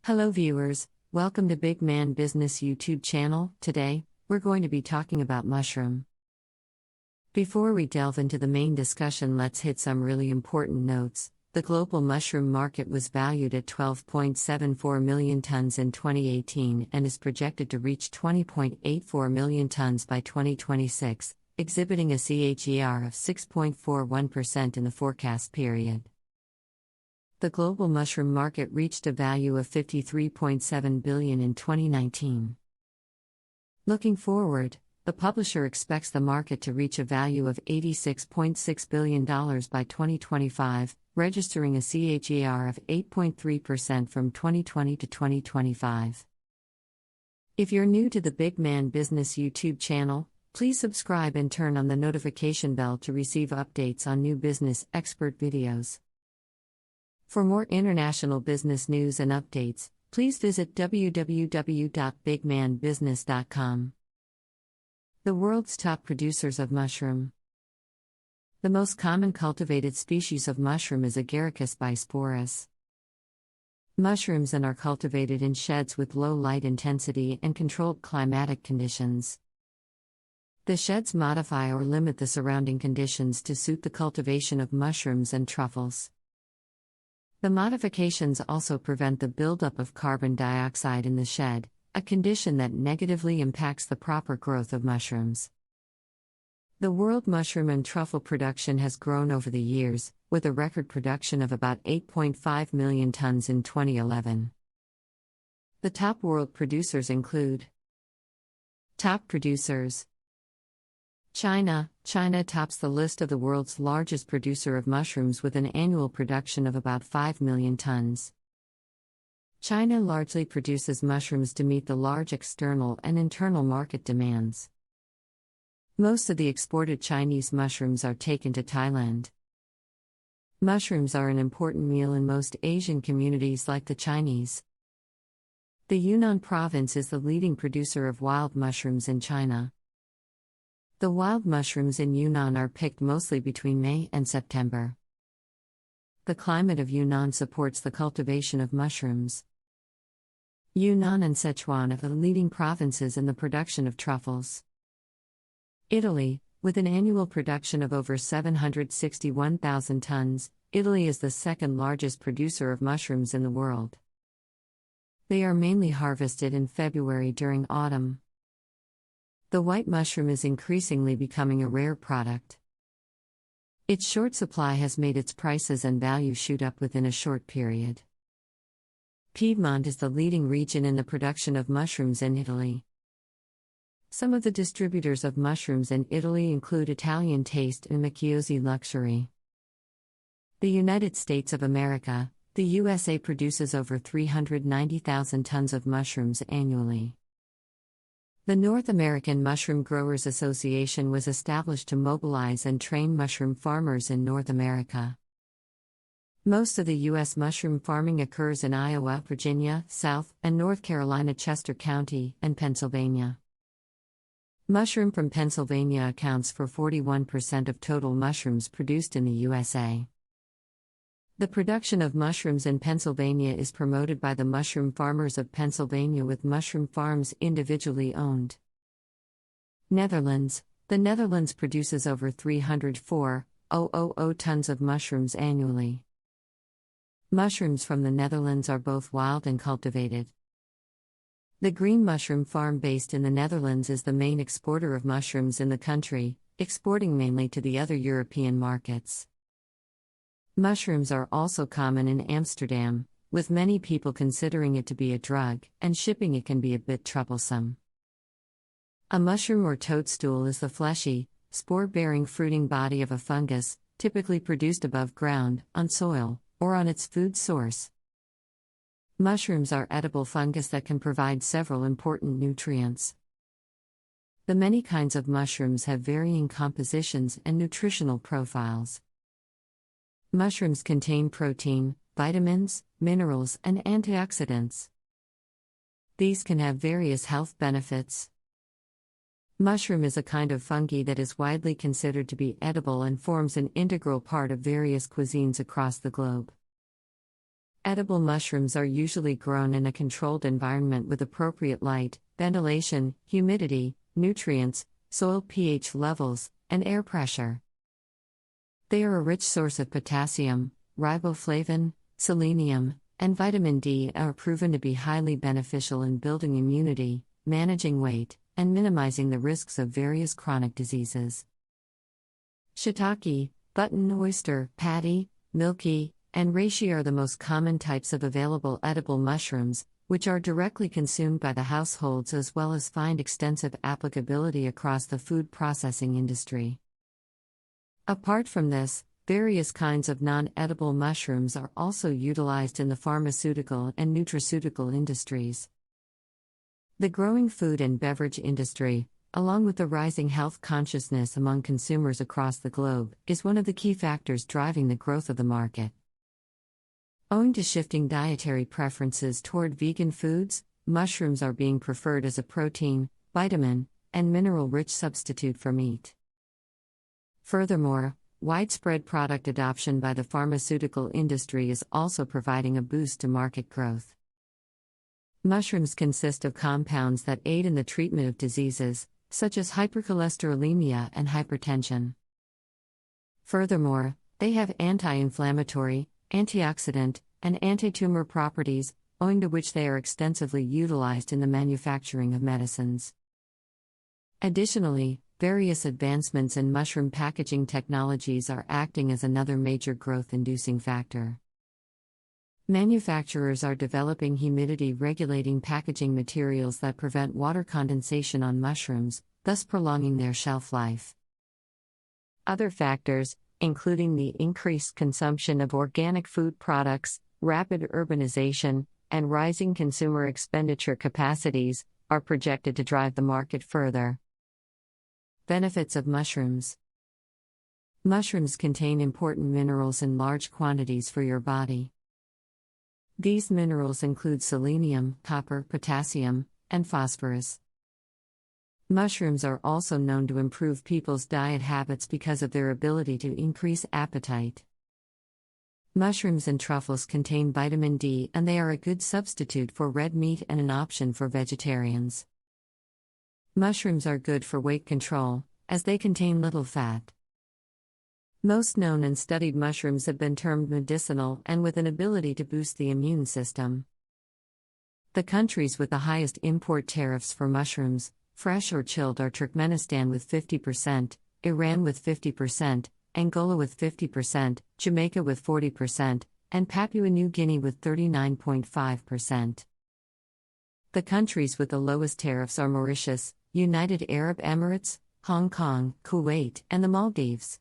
Hello viewers, welcome to Big Man Business YouTube channel. Today, we're going to be talking about mushroom. Before we delve into the main discussion, let's hit some really important notes. The global mushroom market was valued at 12.74 million tons in 2018 and is projected to reach 20.84 million tons by 2026, exhibiting a CAGR of 6.41% in the forecast period. The global mushroom market reached a value of $53.7 billion in 2019. Looking forward, the publisher expects the market to reach a value of $86.6 billion by 2025, registering a CAGR of 8.3% from 2020 to 2025. If you're new to the Big Man Business YouTube channel, please subscribe and turn on the notification bell to receive updates on new business expert videos. For more international business news and updates, please visit www.bigmanbusiness.com. The world's top producers of mushroom. The most common cultivated species of mushroom is Agaricus bisporus. Mushrooms are cultivated in sheds with low light intensity and controlled climatic conditions. The sheds modify or limit the surrounding conditions to suit the cultivation of mushrooms and truffles. The modifications also prevent the buildup of carbon dioxide in the shed, a condition that negatively impacts the proper growth of mushrooms. The world mushroom and truffle production has grown over the years, with a record production of about 8.5 million tons in 2011. The top world producers include: Top producers. China tops the list of the world's largest producer of mushrooms with an annual production of about 5 million tons. China largely produces mushrooms to meet the large external and internal market demands. Most of the exported Chinese mushrooms are taken to Thailand. Mushrooms are an important meal in most Asian communities like the Chinese. The Yunnan province is the leading producer of wild mushrooms in China. The wild mushrooms in Yunnan are picked mostly between May and September. The climate of Yunnan supports the cultivation of mushrooms. Yunnan and Sichuan are the leading provinces in the production of truffles. Italy, with an annual production of over 761,000 tons, Italy is the second largest producer of mushrooms in the world. They are mainly harvested in February during autumn. The white mushroom is increasingly becoming a rare product. Its short supply has made its prices and value shoot up within a short period. Piedmont is the leading region in the production of mushrooms in Italy. Some of the distributors of mushrooms in Italy include Italian Taste and Macchiosi Luxury. The United States of America, the USA produces over 390,000 tons of mushrooms annually. The North American Mushroom Growers Association was established to mobilize and train mushroom farmers in North America. Most of the U.S. mushroom farming occurs in Iowa, Virginia, South and North Carolina, Chester County, and Pennsylvania. Mushroom from Pennsylvania accounts for 41% of total mushrooms produced in the USA. The production of mushrooms in Pennsylvania is promoted by the mushroom farmers of Pennsylvania, with mushroom farms individually owned. Netherlands. The Netherlands produces over 304,000 tons of mushrooms annually. Mushrooms from the Netherlands are both wild and cultivated. The Green Mushroom Farm based in the Netherlands is the main exporter of mushrooms in the country, exporting mainly to the other European markets. Mushrooms are also common in Amsterdam, with many people considering it to be a drug, and shipping it can be a bit troublesome. A mushroom or toadstool is the fleshy, spore-bearing fruiting body of a fungus, typically produced above ground, on soil, or on its food source. Mushrooms are edible fungus that can provide several important nutrients. The many kinds of mushrooms have varying compositions and nutritional profiles. Mushrooms contain protein, vitamins, minerals, and antioxidants. These can have various health benefits. Mushroom is a kind of fungi that is widely considered to be edible and forms an integral part of various cuisines across the globe. Edible mushrooms are usually grown in a controlled environment with appropriate light, ventilation, humidity, nutrients, soil pH levels, and air pressure. They are a rich source of potassium, riboflavin, selenium, and vitamin D and are proven to be highly beneficial in building immunity, managing weight, and minimizing the risks of various chronic diseases. Shiitake, button oyster, patty, milky, and reishi are the most common types of available edible mushrooms, which are directly consumed by the households as well as find extensive applicability across the food processing industry. Apart from this, various kinds of non-edible mushrooms are also utilized in the pharmaceutical and nutraceutical industries. The growing food and beverage industry, along with the rising health consciousness among consumers across the globe, is one of the key factors driving the growth of the market. Owing to shifting dietary preferences toward vegan foods, mushrooms are being preferred as a protein, vitamin, and mineral-rich substitute for meat. Furthermore, widespread product adoption by the pharmaceutical industry is also providing a boost to market growth. Mushrooms consist of compounds that aid in the treatment of diseases, such as hypercholesterolemia and hypertension. Furthermore, they have anti-inflammatory, antioxidant, and anti-tumor properties, owing to which they are extensively utilized in the manufacturing of medicines. Additionally, various advancements in mushroom packaging technologies are acting as another major growth-inducing factor. Manufacturers are developing humidity-regulating packaging materials that prevent water condensation on mushrooms, thus prolonging their shelf life. Other factors, including the increased consumption of organic food products, rapid urbanization, and rising consumer expenditure capacities, are projected to drive the market further. Benefits of mushrooms. Mushrooms contain important minerals in large quantities for your body. These minerals include selenium, copper, potassium, and phosphorus. Mushrooms are also known to improve people's diet habits because of their ability to increase appetite. Mushrooms and truffles contain vitamin D and they are a good substitute for red meat and an option for vegetarians. Mushrooms are good for weight control, as they contain little fat. Most known and studied mushrooms have been termed medicinal and with an ability to boost the immune system. The countries with the highest import tariffs for mushrooms, fresh or chilled, are Turkmenistan with 50%, Iran with 50%, Angola with 50%, Jamaica with 40%, and Papua New Guinea with 39.5%. The countries with the lowest tariffs are Mauritius, United Arab Emirates, Hong Kong, Kuwait, and the Maldives.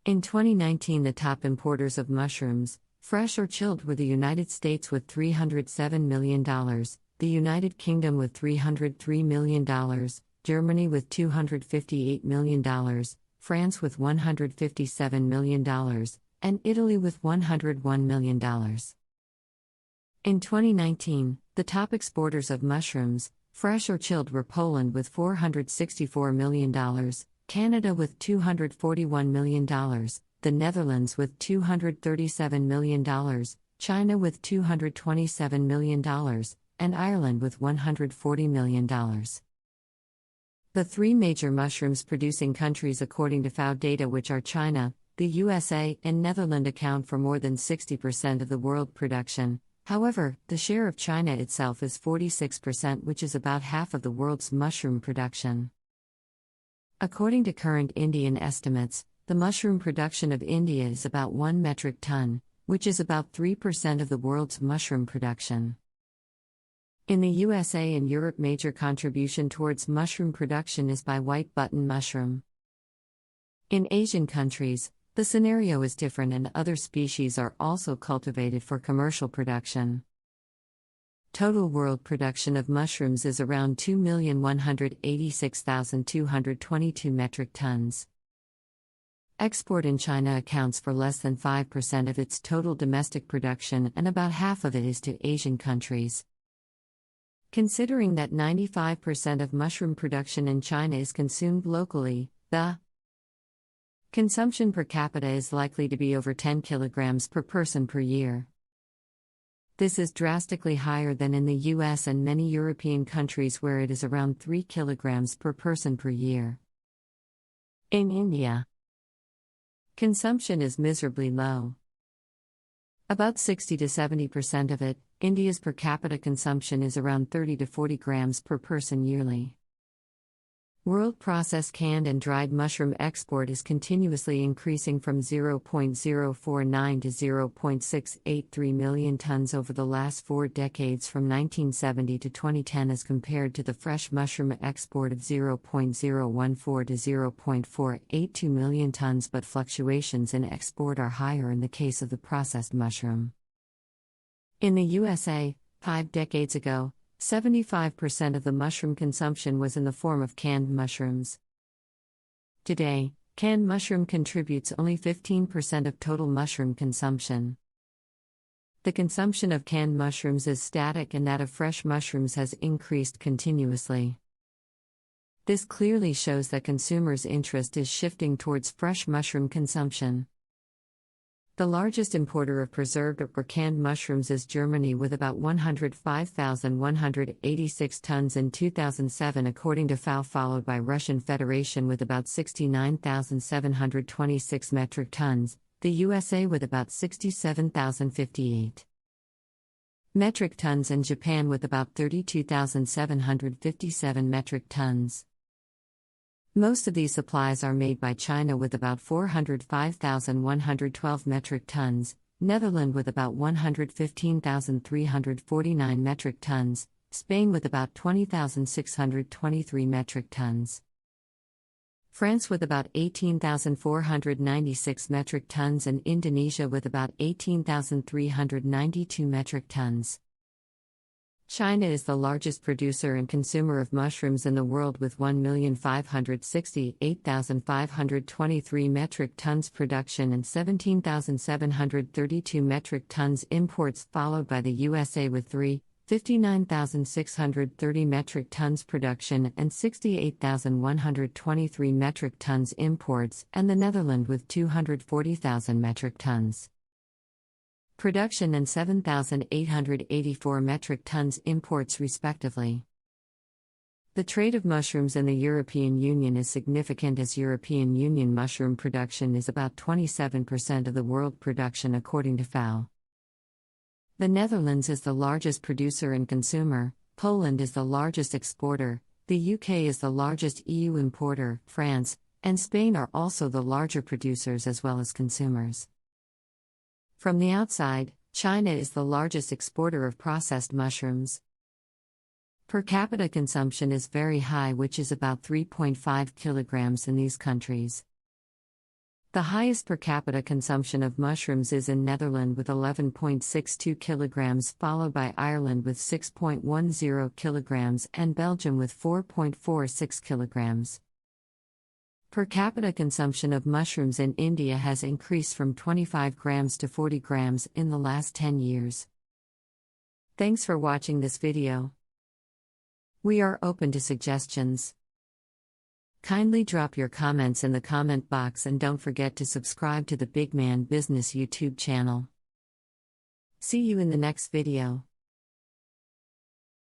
In 2019, the top importers of mushrooms, fresh or chilled, were the United States with $307 million, the United Kingdom with $303 million, Germany with $258 million, France with $157 million, and Italy with $101 million. In 2019, the top exporters of mushrooms, fresh or chilled, were Poland with $464 million, Canada with $241 million, the Netherlands with $237 million, China with $227 million, and Ireland with $140 million. The three major mushrooms-producing countries according to FAO data, which are China, the USA, and Netherlands, account for more than 60% of the world production. However, the share of China itself is 46%, which is about half of the world's mushroom production. According to current Indian estimates, the mushroom production of India is about 1 metric ton, which is about 3% of the world's mushroom production. In the USA and Europe, major contribution towards mushroom production is by white button mushroom. In Asian countries, the scenario is different and other species are also cultivated for commercial production. Total world production of mushrooms is around 2,186,222 metric tons. Export in China accounts for less than 5% of its total domestic production, and about half of it is to Asian countries. Considering that 95% of mushroom production in China is consumed locally, the consumption per capita is likely to be over 10 kilograms per person per year. This is drastically higher than in the US and many European countries where it is around 3 kilograms per person per year. In India, consumption is miserably low. About 60 to 70% of it, India's per capita consumption is around 30 to 40 grams per person yearly. World processed canned and dried mushroom export is continuously increasing from 0.049 to 0.683 million tons over the last 4 decades from 1970 to 2010 as compared to the fresh mushroom export of 0.014 to 0.482 million tons, but fluctuations in export are higher in the case of the processed mushroom. In the USA, 5 decades ago, 75% of the mushroom consumption was in the form of canned mushrooms. Today, canned mushroom contributes only 15% of total mushroom consumption. The consumption of canned mushrooms is static and that of fresh mushrooms has increased continuously. This clearly shows that consumers' interest is shifting towards fresh mushroom consumption. The largest importer of preserved or canned mushrooms is Germany with about 105,186 tons in 2007 according to FAO, followed by Russian Federation with about 69,726 metric tons, the USA with about 67,058 metric tons and Japan with about 32,757 metric tons. Most of these supplies are made by China with about 405,112 metric tons, Netherlands with about 115,349 metric tons, Spain with about 20,623 metric tons, France with about 18,496 metric tons, and Indonesia with about 18,392 metric tons. China is the largest producer and consumer of mushrooms in the world with 1,568,523 metric tons production and 17,732 metric tons imports, followed by the USA with 59,630 metric tons production and 68,123 metric tons imports, and the Netherlands with 240,000 metric tons production and 7,884 metric tons imports respectively. The trade of mushrooms in the European Union is significant as European Union mushroom production is about 27% of the world production according to FAO. The Netherlands is the largest producer and consumer, Poland is the largest exporter, the UK is the largest EU importer, France and Spain are also the larger producers as well as consumers. From the outside, China is the largest exporter of processed mushrooms. Per capita consumption is very high, which is about 3.5 kilograms in these countries. The highest per capita consumption of mushrooms is in Netherlands with 11.62 kilograms, followed by Ireland with 6.10 kilograms and Belgium with 4.46 kilograms. Per capita consumption of mushrooms in India has increased from 25 grams to 40 grams in the last 10 years. Thanks for watching this video. We are open to suggestions. Kindly drop your comments in the comment box and don't forget to subscribe to the Big Man Business YouTube channel. See you in the next video.